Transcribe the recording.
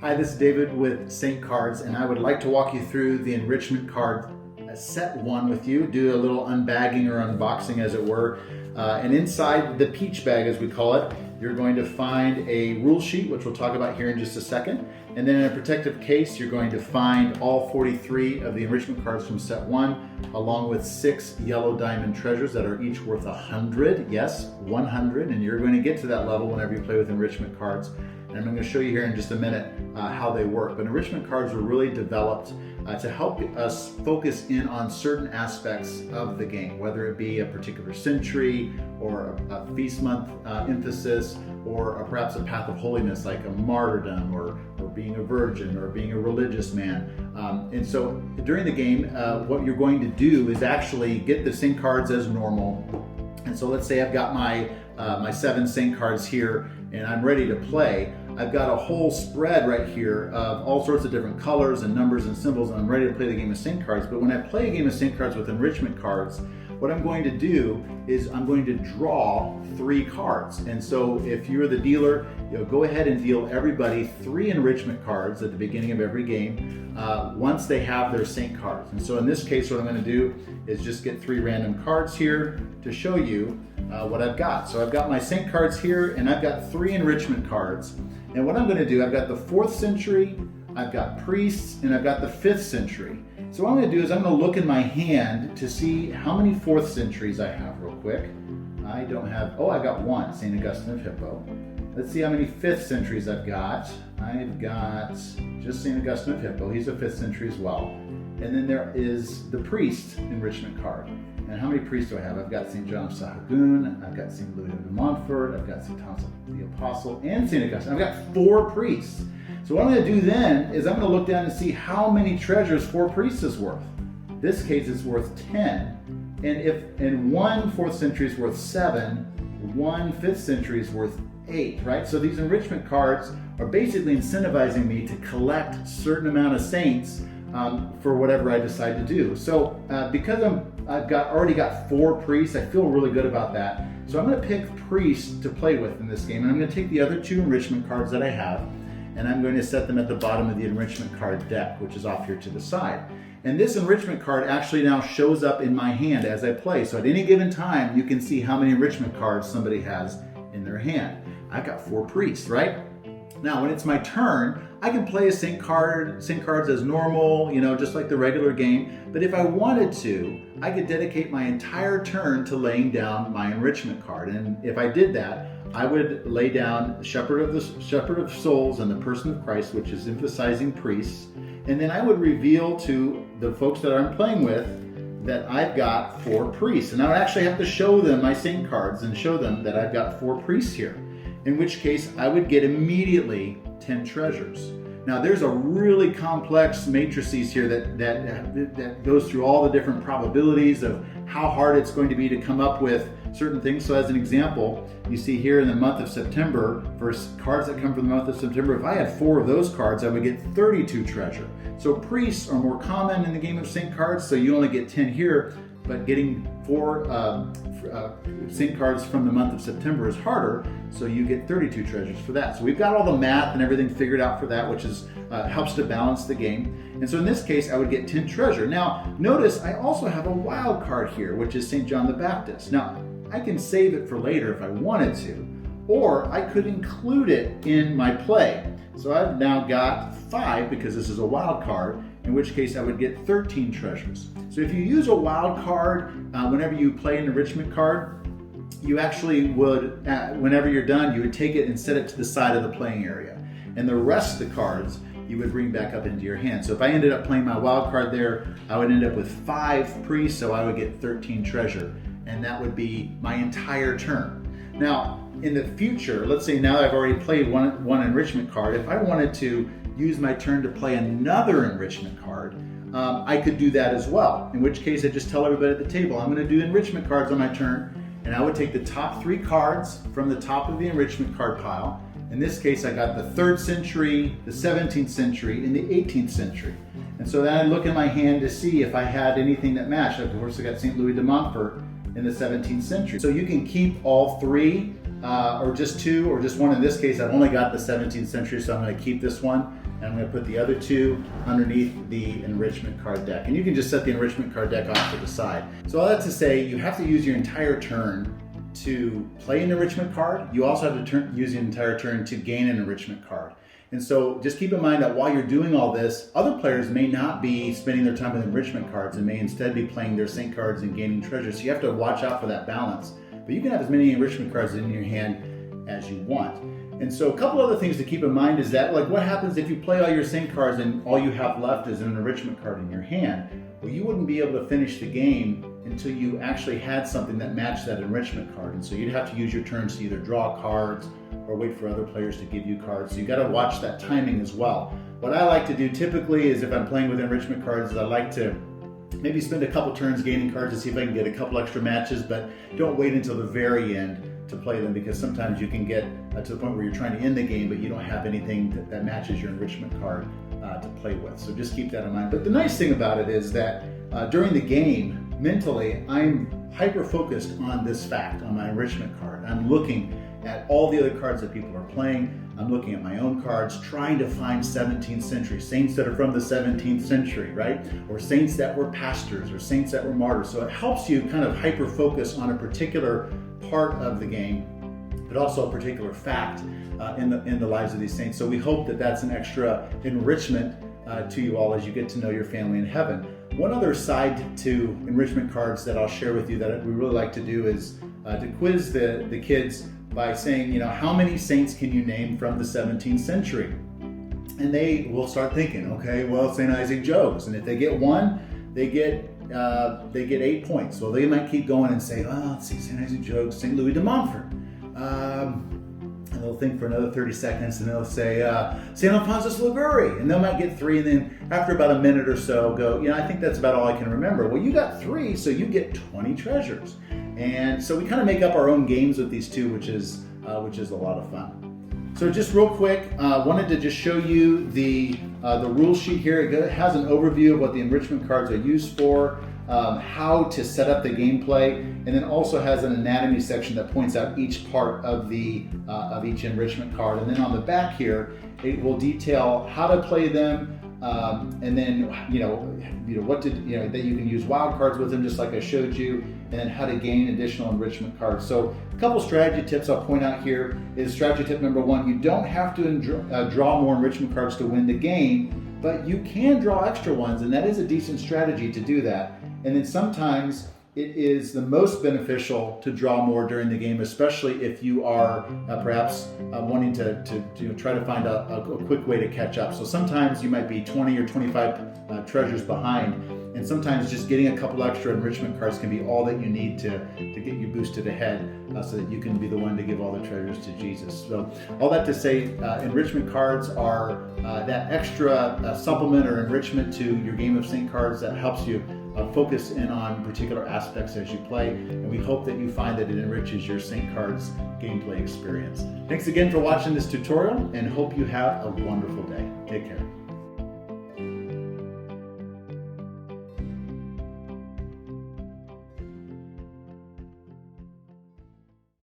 Hi, this is David with SaintCards, and I would like to walk you through the Enrichment Card set 1 with you, do a little unbagging or unboxing as it were. And inside the peach bag, as we call it, you're going to find a rule sheet, which we'll talk about here in just a second. And then in a protective case, you're going to find all 43 of the Enrichment Cards from set 1, along with 6 yellow diamond treasures that are each worth 100. Yes, 100, and you're going to get to that level whenever you play with Enrichment Cards. And I'm going to show you here in just a minute how they work. But Enrichment Cards were really developed to help us focus in on certain aspects of the game, whether it be a particular century or a feast month emphasis, or perhaps a path of holiness like a martyrdom or being a virgin or being a religious man. And so during the game, what you're going to do is actually get the SaintCards as normal. And so let's say I've got my 7 SaintCards here and I'm ready to play. I've got a whole spread right here of all sorts of different colors and numbers and symbols, and I'm ready to play the game of SaintCards. But when I play a game of SaintCards with Enrichment Cards, what I'm going to do is I'm going to draw 3 cards. And so if you're the dealer, go ahead and deal everybody 3 Enrichment Cards at the beginning of every game once they have their SaintCards. And so in this case, what I'm going to do is just get 3 random cards here to show you what I've got. So I've got my SaintCards here, and I've got 3 Enrichment Cards. And what I'm going to do, I've got the 4th century, I've got priests, and I've got the 5th century. So what I'm going to do is I'm going to look in my hand to see how many 4th centuries I have real quick. I don't have, I've got 1, St. Augustine of Hippo. Let's see how many 5th centuries I've got. I've got just St. Augustine of Hippo. He's a 5th century as well. And then there is the priest Enrichment Card. And how many priests do I have? I've got St. John of Sahagun, I've got St. Louis de Montfort, I've got St. Thomas the Apostle, and St. Augustine. I've got 4 priests. So what I'm going to do then is I'm going to look down and see how many treasures 4 priests is worth. In this case, it's worth 10. And 1 4th century is worth 7, 1 5th century is worth 8, right? So these Enrichment Cards are basically incentivizing me to collect a certain amount of saints for whatever I decide to do. So because I've already got 4 priests, I feel really good about that. So I'm going to pick priests to play with in this game, and I'm going to take the other 2 Enrichment Cards that I have, and I'm going to set them at the bottom of the Enrichment Card deck, which is off here to the side. And this Enrichment Card actually now shows up in my hand as I play. So at any given time, you can see how many Enrichment Cards somebody has in their hand. I've got 4 priests, right? Now, when it's my turn, I can play a SaintCards as normal, just like the regular game. But if I wanted to, I could dedicate my entire turn to laying down my Enrichment Card. And if I did that, I would lay down Shepherd of Souls and the Person of Christ, which is emphasizing priests. And then I would reveal to the folks that I'm playing with that I've got 4 priests. And I would actually have to show them my SaintCards and show them that I've got 4 priests here. In which case I would get immediately 10 treasures. Now there's a really complex matrices here that goes through all the different probabilities of how hard it's going to be to come up with certain things. So as an example, you see here in the month of September, for cards that come from the month of September, if I had 4 of those cards, I would get 32 treasure. So priests are more common in the game of SaintCards, so you only get 10 here, but getting 4 SaintCards from the month of September is harder, so you get 32 treasures for that. So we've got all the math and everything figured out for that, which is helps to balance the game. And so in this case, I would get 10 treasure. Now, notice I also have a wild card here, which is St. John the Baptist. Now, I can save it for later if I wanted to, or I could include it in my play. So I've now got 5 because this is a wild card, in which case I would get 13 treasures. So if you use a wild card whenever you play an Enrichment Card, you actually would, whenever you're done, you would take it and set it to the side of the playing area. And the rest of the cards you would bring back up into your hand. So if I ended up playing my wild card there, I would end up with 5 priests, so I would get 13 treasure. And that would be my entire turn. Now, in the future, let's say now that I've already played one Enrichment Card, if I wanted to use my turn to play another Enrichment Card, I could do that as well. In which case I just tell everybody at the table, I'm going to do Enrichment Cards on my turn, and I would take the top 3 cards from the top of the Enrichment Card pile. In this case, I got the 3rd century, the 17th century, and the 18th century. And so then I look in my hand to see if I had anything that matched. Of course, I got St. Louis de Montfort in the 17th century. So you can keep all 3 or just 2 or just 1. In this case, I've only got the 17th century, so I'm going to keep this one. and I'm going to put the other 2 underneath the enrichment card deck. And you can just set the enrichment card deck off to the side. So all that to say, you have to use your entire turn to play an enrichment card. You also have to use the entire turn to gain an enrichment card. And so just keep in mind that while you're doing all this, other players may not be spending their time with enrichment cards and may instead be playing their SaintCards and gaining treasures. So you have to watch out for that balance. But you can have as many enrichment cards in your hand as you want. And so a couple other things to keep in mind is that, like, what happens if you play all your SaintCards and all you have left is an enrichment card in your hand? Well, you wouldn't be able to finish the game until you actually had something that matched that enrichment card. And so you'd have to use your turns to either draw cards or wait for other players to give you cards. So you got to watch that timing as well. What I like to do typically is, if I'm playing with enrichment cards, is I like to maybe spend a couple turns gaining cards to see if I can get a couple extra matches, but don't wait until the very end to play them, because sometimes you can get to the point where you're trying to end the game, but you don't have anything that matches your enrichment card to play with. So just keep that in mind. But the nice thing about it is that during the game, mentally, I'm hyper-focused on this fact, on my enrichment card. I'm looking at all the other cards that people are playing. I'm looking at my own cards, trying to find 17th century saints that are from the 17th century, right? Or saints that were pastors, or saints that were martyrs. So it helps you kind of hyper-focus on a particular part of the game, but also a particular fact in the lives of these saints. So we hope that that's an extra enrichment to you all as you get to know your family in heaven. One other side to enrichment cards that I'll share with you that we really like to do is to quiz the kids by saying, you know, how many saints can you name from the 17th century? And they will start thinking, okay, well, St. Isaac Jogues. And if they get 1, they get 8 points. So they might keep going and say, oh, let's see, St. Isaac Jogues, St. Louis de Montfort. And they'll think for another 30 seconds and they'll say, St. Alphonsus Liguori. And they might get 3, and then after about a minute or so go, you know, I think that's about all I can remember. Well, you got 3, so you get 20 treasures. And so we kind of make up our own games with these 2, which is a lot of fun. So just real quick, wanted to just show you the rule sheet here. It has an overview of what the enrichment cards are used for, how to set up the gameplay, and then also has an anatomy section that points out each part of each enrichment card. And then on the back here, it will detail how to play them, and then that you can use wild cards with them, just like I showed you, and then how to gain additional enrichment cards. So a couple strategy tips I'll point out here is strategy tip number 1: you don't have to draw more enrichment cards to win the game, but you can draw extra ones, and that is a decent strategy to do that. And then sometimes it is the most beneficial to draw more during the game, especially if you are perhaps wanting to try to find a quick way to catch up. So sometimes you might be 20 or 25 treasures behind, and sometimes just getting a couple extra enrichment cards can be all that you need to get you boosted ahead, so that you can be the one to give all the treasures to Jesus. So all that to say, enrichment cards are that extra supplement or enrichment to your game of SaintCards that helps you focus in on particular aspects as you play, and we hope that you find that it enriches your SaintCards gameplay experience. Thanks again for watching this tutorial, and hope you have a wonderful day. Take care.